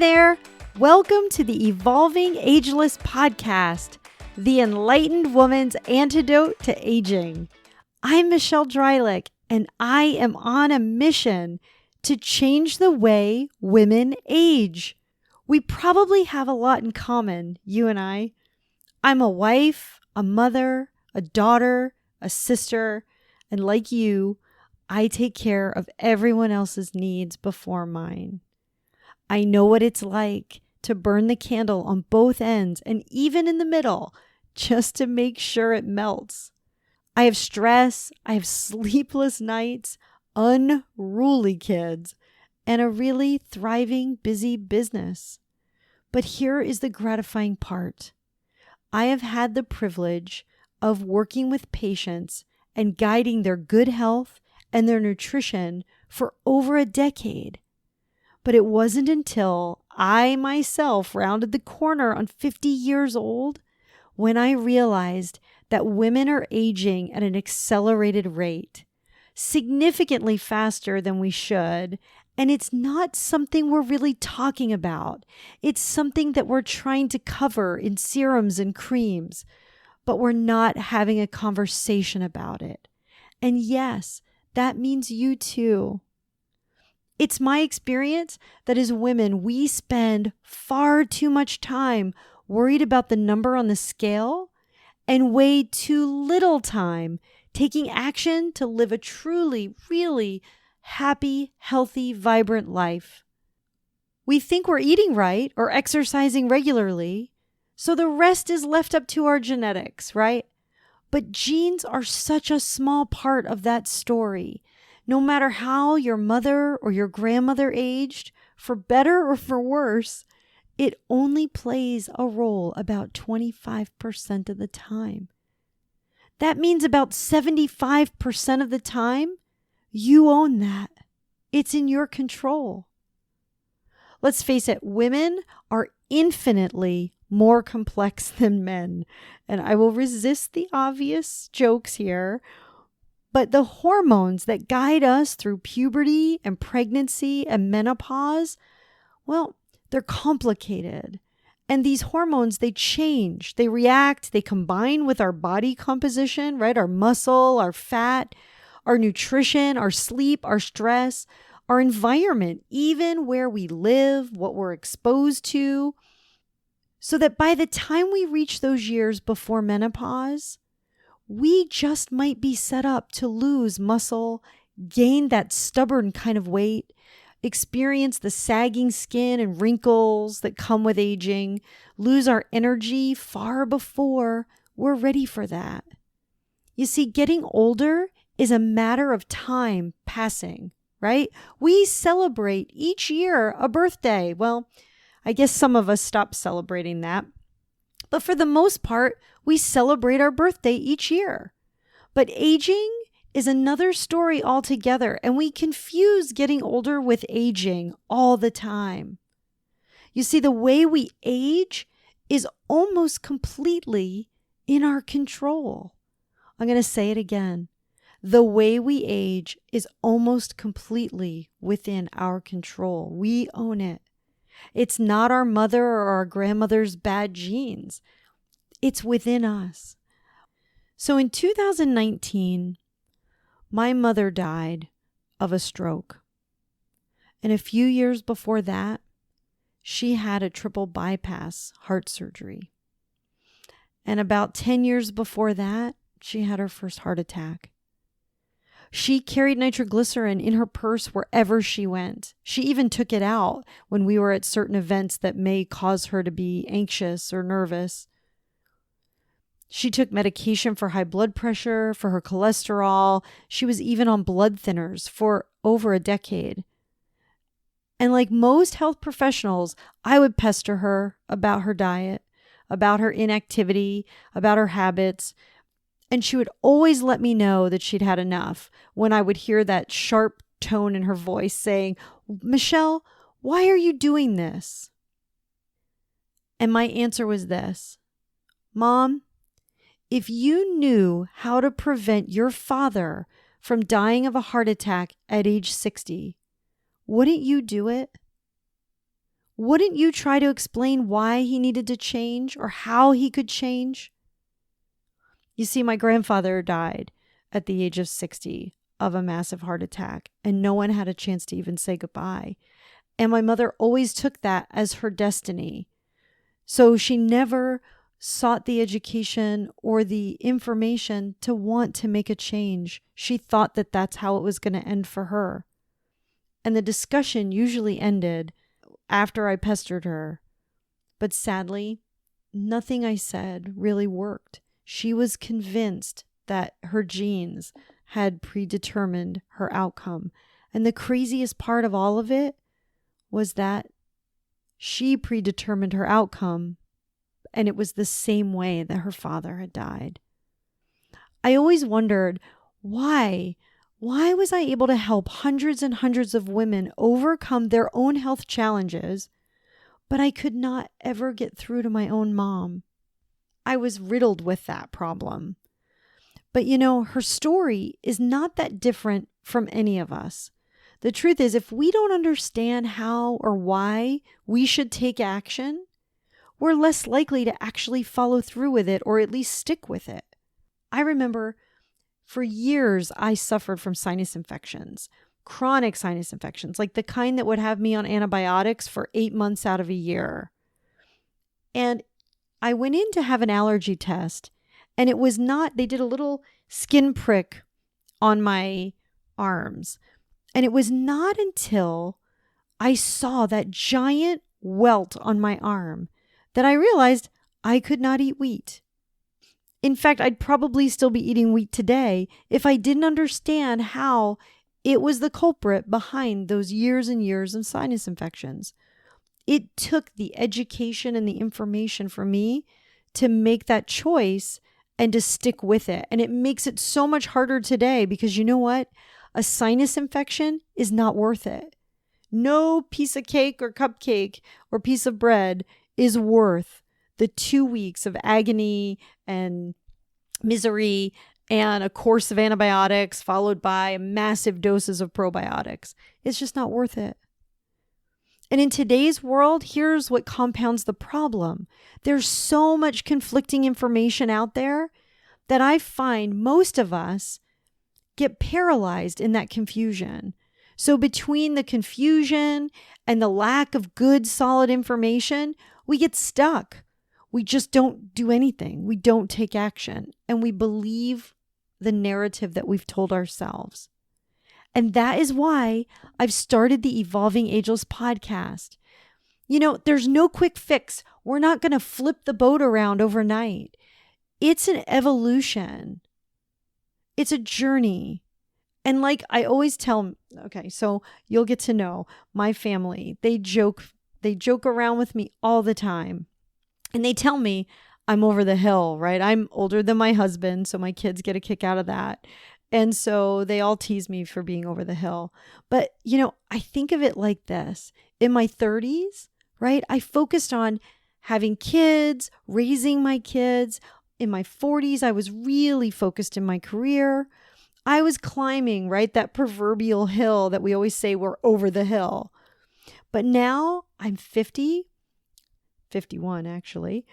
there! Welcome to the Evolving Ageless podcast, the enlightened woman's antidote to aging. I'm Michele Drielick, and I am on a mission to change the way women age. We probably have a lot in common, you and I. I'm a wife, a mother, a daughter, a sister, and like you, I take care of everyone else's needs before mine. I know what it's like to burn the candle on both ends and even in the middle just to make sure it melts. I have stress, I have sleepless nights, unruly kids, and a really thriving, busy business. But here is the gratifying part. I have had the privilege of working with patients and guiding their good health and their nutrition for over a decade. But it wasn't until I myself rounded the corner on 50 years old when I realized that women are aging at an accelerated rate, significantly faster than we should, and it's not something we're really talking about. It's something that we're trying to cover in serums and creams, but we're not having a conversation about it. And yes, that means you too. It's my experience that as women, we spend far too much time worried about the number on the scale and way too little time taking action to live a truly, really happy, healthy, vibrant life. We think we're eating right or exercising regularly, so the rest is left up to our genetics, right? But genes are such a small part of that story. No matter how your mother or your grandmother aged, for better or for worse, it only plays a role about 25% of the time. That means about 75% of the time, you own that. It's in your control. Let's face it, women are infinitely more complex than men. And I will resist the obvious jokes here. But the hormones that guide us through puberty and pregnancy and menopause, well, they're complicated. And these hormones, they change, they react, they combine with our body composition, right? Our muscle, our fat, our nutrition, our sleep, our stress, our environment, even where we live, what we're exposed to. So that by the time we reach those years before menopause, we just might be set up to lose muscle, gain that stubborn kind of weight, experience the sagging skin and wrinkles that come with aging, lose our energy far before we're ready for that. You see, getting older is a matter of time passing, right? We celebrate each year a birthday. Well, I guess some of us stop celebrating that. But for the most part, we celebrate our birthday each year. But aging is another story altogether, and we confuse getting older with aging all the time. You see, the way we age is almost completely in our control. I'm going to say it again. The way we age is almost completely within our control. We own it. It's not our mother or our grandmother's bad genes. It's within us. So in 2019, my mother died of a stroke. And a few years before that, she had a triple bypass heart surgery. And about 10 years before that, she had her first heart attack. She carried nitroglycerin in her purse wherever she went. She even took it out when we were at certain events that may cause her to be anxious or nervous. She took medication for high blood pressure, for her cholesterol. She was even on blood thinners for over a decade. And like most health professionals, I would pester her about her diet, about her inactivity, about her habits. And she would always let me know that she'd had enough when I would hear that sharp tone in her voice saying, "Michele, why are you doing this?" And my answer was this: "Mom, if you knew how to prevent your father from dying of a heart attack at age 60, wouldn't you do it? wouldn't you try to explain why he needed to change or how he could change? You see, my grandfather died at the age of 60 of a massive heart attack, and no one had a chance to even say goodbye. And my mother always took that as her destiny. So she never sought the education or the information to want to make a change. She thought that that's how it was going to end for her. And the discussion usually ended after I pestered her. But sadly, nothing I said really worked. She was convinced that her genes had predetermined her outcome. And the craziest part of all of it was that she predetermined her outcome, and it was the same way that her father had died. I always wondered, why? Why was I able to help hundreds and hundreds of women overcome their own health challenges, but I could not ever get through to my own mom? I was riddled with that problem. But her story is not that different from any of us. The truth is, if we don't understand how or why we should take action, we're less likely to actually follow through with it or at least stick with it. I remember for years I suffered from sinus infections, chronic sinus infections, like the kind that would have me on antibiotics for 8 months out of a year. And I went in to have an allergy test, and it was not, they did a little skin prick on my arms. And it was not until I saw that giant welt on my arm that I realized I could not eat wheat. In fact, I'd probably still be eating wheat today if I didn't understand how it was the culprit behind those years and years of sinus infections. It took the education and the information for me to make that choice and to stick with it. And it makes it so much harder today because you know what? A sinus infection is not worth it. No piece of cake or cupcake or piece of bread is worth the 2 weeks of agony and misery and a course of antibiotics followed by massive doses of probiotics. It's just not worth it. And in today's world, here's what compounds the problem. There's so much conflicting information out there that I find most of us get paralyzed in that confusion. So between the confusion and the lack of good, solid information, we get stuck. We just don't do anything. We don't take action. And we believe the narrative that we've told ourselves. And that is why I've started the Evolving Ageless podcast. There's no quick fix. We're not going to flip the boat around overnight. It's an evolution. It's a journey. And like I always tell, okay, so you'll get to know my family. They joke around with me all the time. And they tell me I'm over the hill, right? I'm older than my husband, so my kids get a kick out of that. And so they all tease me for being over the hill. But, I think of it like this. In my 30s, right, I focused on having kids, raising my kids. In my 40s, I was really focused in my career. I was climbing, right, that proverbial hill that we always say we're over the hill. But now I'm 50, 51 actually,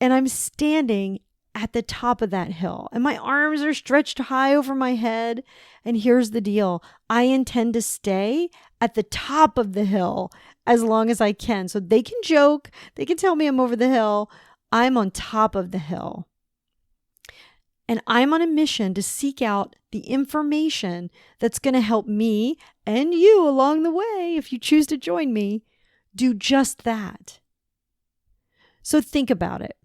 and I'm standing at the top of that hill and my arms are stretched high over my head. And here's the deal. I intend to stay at the top of the hill as long as I can. So they can joke. They can tell me I'm over the hill. I'm on top of the hill. And I'm on a mission to seek out the information that's going to help me and you along the way, if you choose to join me, do just that. So think about it.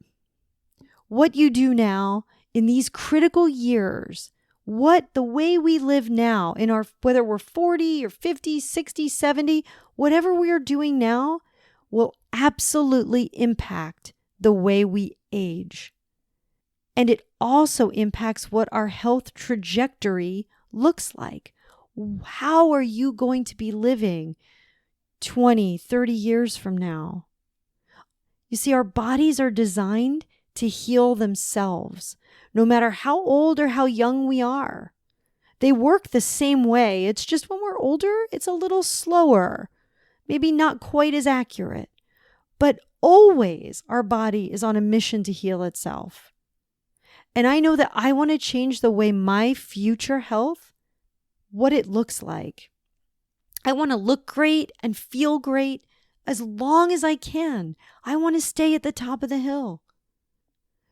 What you do now in these critical years, the way we live now in whether we're 40 or 50, 60, 70, whatever we are doing now will absolutely impact the way we age. And it also impacts what our health trajectory looks like. How are you going to be living 20, 30 years from now? You see, our bodies are designed to heal themselves, no matter how old or how young we are. They work the same way. It's just when we're older, it's a little slower, maybe not quite as accurate. But always our body is on a mission to heal itself. And I know that I want to change the way my future health, what it looks like. I want to look great and feel great as long as I can. I want to stay at the top of the hill.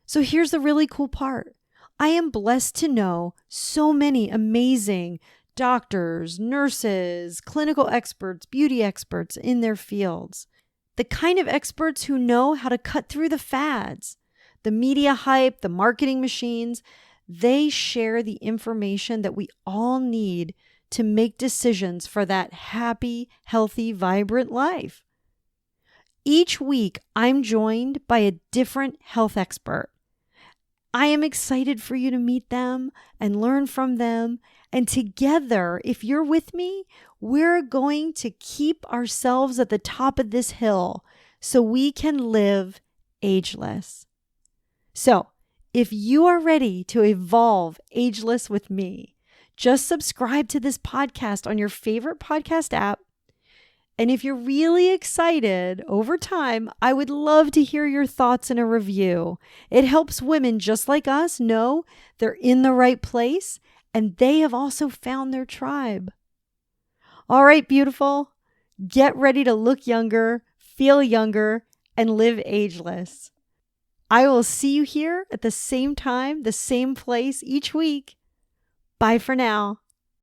So here's the really cool part. I am blessed to know so many amazing doctors, nurses, clinical experts, beauty experts in their fields. The kind of experts who know how to cut through the fads, the media hype, the marketing machines. They share the information that we all need to make decisions for that happy, healthy, vibrant life. Each week, I'm joined by a different health expert. I am excited for you to meet them and learn from them. And together, if you're with me, we're going to keep ourselves at the top of this hill so we can live ageless. So, if you are ready to evolve ageless with me, just subscribe to this podcast on your favorite podcast app. And if you're really excited over time, I would love to hear your thoughts in a review. It helps women just like us know they're in the right place and they have also found their tribe. All right, beautiful. Get ready to look younger, feel younger, and live ageless. I will see you here at the same time, the same place each week. Bye for now.